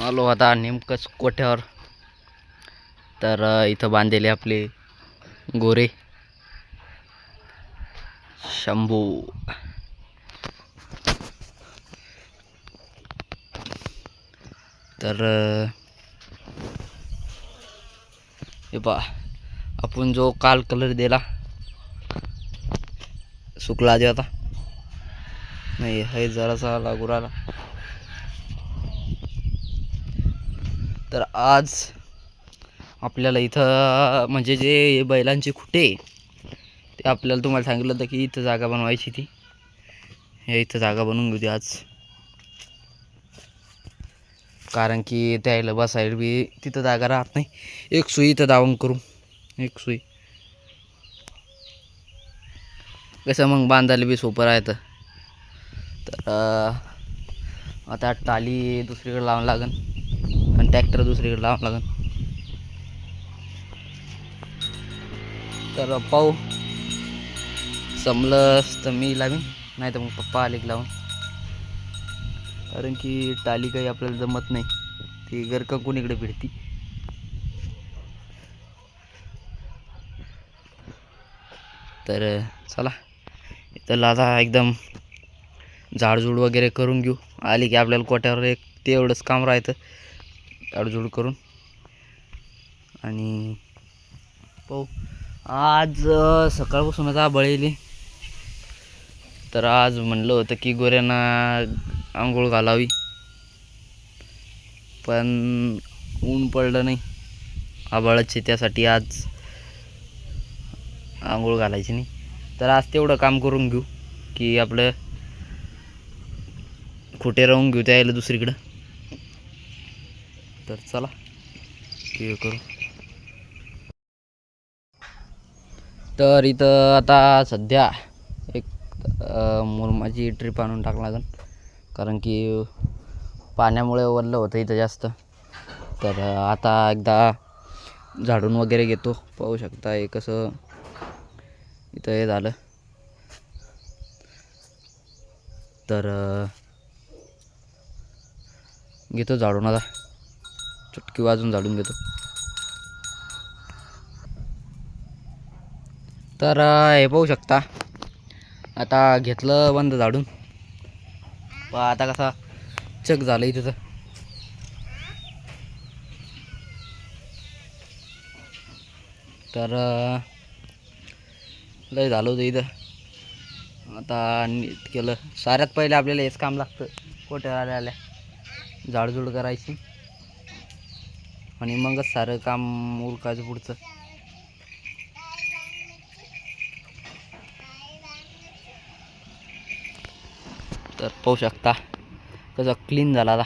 आलो आता नेमकंच कोठ्यावर. तर इथं बांधलेले आपले गोरे शंभू. तर हे पहा, आपण जो काल कलर दिला सुकला आधी आता नाही, हे जरासा लागू राहिला. तर आज आपल्याला इथं म्हणजे जे बैलांचे खुटे ते आपल्याला तुम्हाला सांगितलं होतं की इथं जागा बनवायची. ती हे इथं जागा बनवून घेऊ आज, कारण की त्याला बसायला बी तिथं जागा राहत नाही. एक सुई इथं दावून करू, एक सुई कसं मग बांधायला बी सोपं राहतं. तर आता टाली दुसरीकडे लावावं लागन आणि ट्रॅक्टर दुसरीकडे लावावं लागन. तर पाहू, जमलंच तर मी लावीन, नाही तर मग पप्पा आले की लावून. कारण की टाली काही आपल्याला जमत नाही, ती गरका कोणीकडे भिडती. तर चला इथं आता एकदम झाडझूड वगैरे करून घेऊ. आली की आपल्याला कोट्यावर एक ते एवढंच काम राहतं, झाडझूड करून. आणि पाहू, आज सकाळपासूनच आभाळ येईल. तर आज म्हणलं होतं की गोऱ्यांना आंघोळ घालावी, पण ऊन पडलं नाही आभाळाचे, त्यासाठी आज आंघोळ घालायची नाही. तर आज तेवढं काम करून घेऊ की आपलं खोटे राहून घेऊ त्याला दुसरीकडं. तर चला ते करू. तर इथं आता सध्या एक मुरमाची ट्रिप आणून टाकला लागेल, कारण की पाण्यामुळे ओलं होतं इथं जास्त. तर आता एकदा झाडून वगैरे घेतो. पाहू शकता हे कसं इथं हे झालं. तर घेतो झाडून, आता चुटकी वाजून झाडून घेतो. तर हे पाहू शकता, आता घेतलं बंद झाडून. आता कसा चक झालं इथं. तर लय झालं होतं इथं. आता नीट केलं. साऱ्यात पहिले आपल्याला हेच काम लागतं, कोट्या आल्या झाडझूड करायची आणि मगच सारं काम उरकायचं पुढचं. तर पाहू शकता कसं क्लीन झाला आता.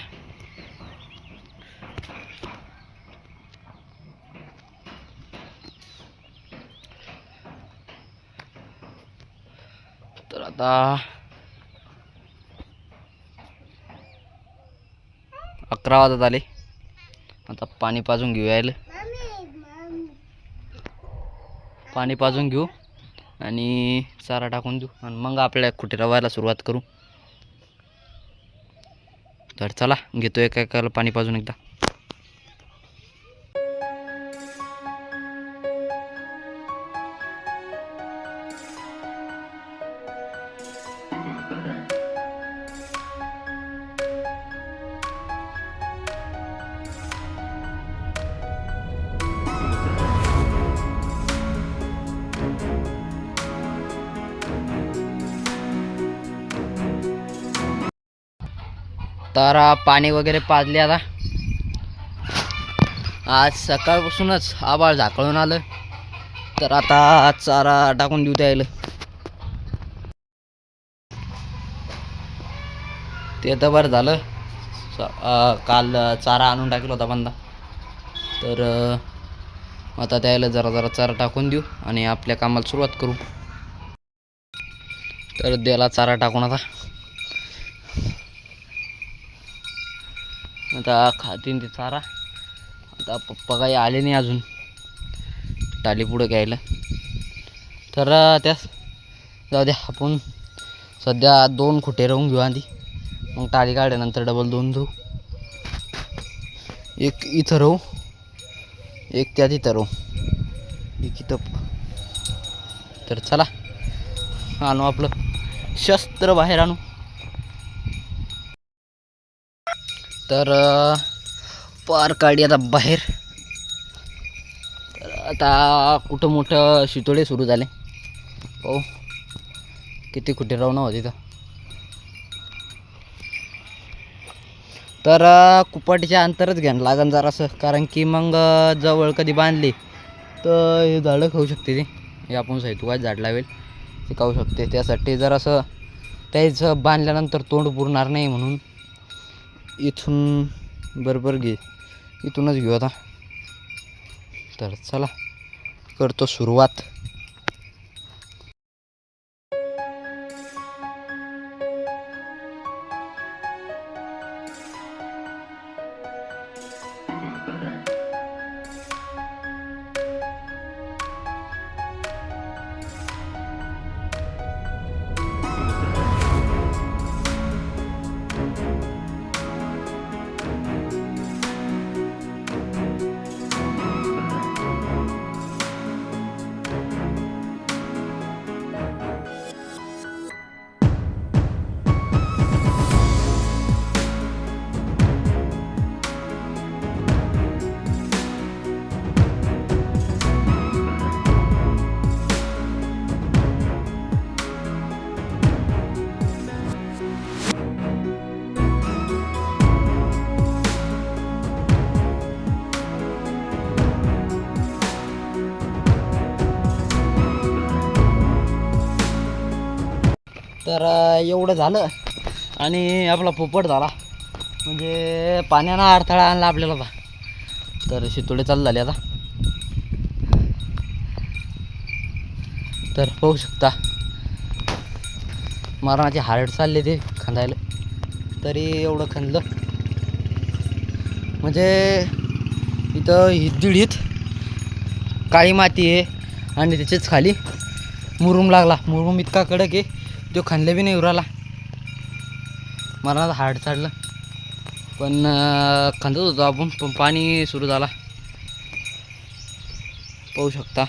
तर आता 11 वाजत आले. आता पाणी पाजून घेऊ, यायला पाणी पाजून घेऊ आणि चारा टाकून देऊ आणि मग आपल्या खुटे रवायला सुरुवात करू. तर चला घेतो एका एकाला पाणी पाजून एकदा. तर पाणी वगैरे पाजले. आता आज सकाळपासूनच आभाळ झाकळून आलं. तर आता चारा टाकून देऊ द्यायला. ते तर बरं झालं, काल चारा आणून टाकला होता बंदा. तर आता त्याला जरा जरा चारा टाकून देऊ आणि आपल्या कामाला सुरुवात करू. तर द्याला चारा टाकून आता खातीन ते चारा. आता पप्पा काही आले नाही अजून टाली पुढं घ्यायला. तर त्यास जाऊ द्या, आपण सध्या 2 खुटे राहून घेऊ आधी, मग टाली काढल्यानंतर डबल 2 धरू. एक इथं राहू, एक त्या तिथं राहू, एक इथं. तर चला आणू आपलं शस्त्र बाहेर आणू. तर पार काढी आता बाहेर. तर आता कुठं मोठं शितोडे सुरू झाले. पाहू किती कुठे राहणं होती तिथं. तर कुपाटीच्या अंतरच घ्यायला लागन जरासं, कारण की मग जवळ कधी बांधली तर हे झाडं खाऊ शकते. ते हे आपण साहित्य झाड लावेल ते खाऊ शकते. त्यासाठी जरासं त्याचं बांधल्यानंतर तोंड पुरणार नाही म्हणून इथून बरोबर इथूनच घेऊ आता. तर चला करतो सुरुवात. तर एवढं झालं आणि आपला पोपट झाला, म्हणजे पाण्यानं अडथळा आणला आपल्याला. तर शितोडे चालू झाले आता. तर पाहू शकता मरणाचे हार्ट चालले ते खांदायला. तरी एवढं खणलं म्हणजे इथं दीडीत काळी माती आहे आणि त्याच्याच खाली मुरुम लागला. मुरुम इतका कडक आहे तो खांदले बी नाही उराला. मरणाचा हार्ट चाललं पण खांदत होतो आपण, पण पाणी सुरू झाला पाहू शकता.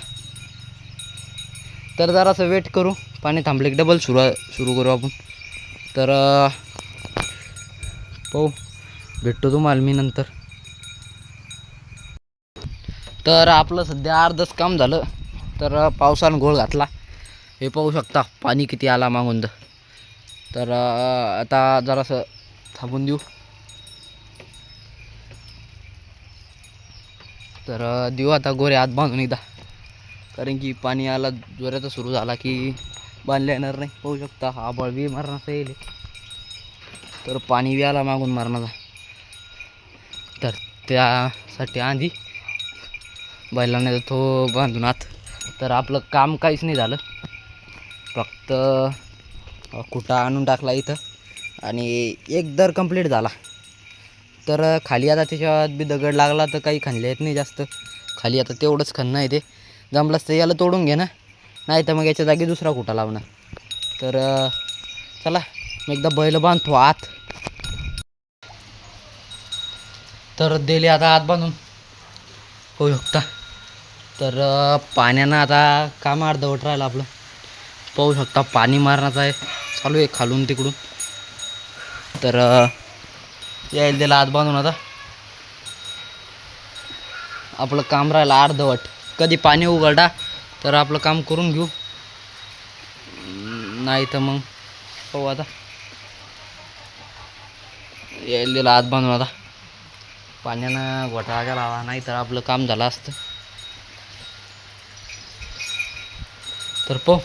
तर जरासं वेट करू, पाणी थांबले की डबल सुरू करू आपण. तर पाहू, भेटतो तुम्हाला मी नंतर. तर आपलं सध्या अर्धच काम झालं. तर पावसानं घोळ घातला, हे पाहू शकता पाणी किती आला मागून. तर आता जरासं थांबून देऊ. तर देऊ आता गोरे हात बांधून एकदा, कारण की पाणी आला जोराचा सुरू झाला की बांधल्या येणार नाही. पाहू शकता आभाळ बी मारण्याचा येईल, तर पाणी बी आला मागून मारण्याचा. तर त्यासाठी आधी बैलाने तो बांधून आत. तर आपलं काम काहीच नाही झालं, फक्त कुटा आणून टाकला इथं आणि एक दर कंप्लीट झाला. तर खाली आता त्याच्यात बी दगड लागला तर काही खणले येत नाही जास्त. खाली आता तेवढंच खणणं आहे. ते जमलंच तर याला तोडून घे ना, नाही तर मग याच्या जागी दुसरा कुटा लावणार. तर चला मी एकदा बैल बांधतो आत. तर दिले आता आत बांधून होऊ शकता. तर पाण्यानं आता काम अर्धवट राहिलं आपलं. पाहू शकता पाणी मारण्याचं आहे चालू आहे खालून तिकडून. तर यायला दिला आत बांधून. आता आपलं काम राहिलं अर्धवट. कधी पाणी उघडा तर आपलं काम करून घेऊ, नाही तर मग पाहू. आता यायला दिला आत बांधून. आता पाण्यानं घोटाळा लावा, नाही तर आपलं काम झालं असतं. तर पाहू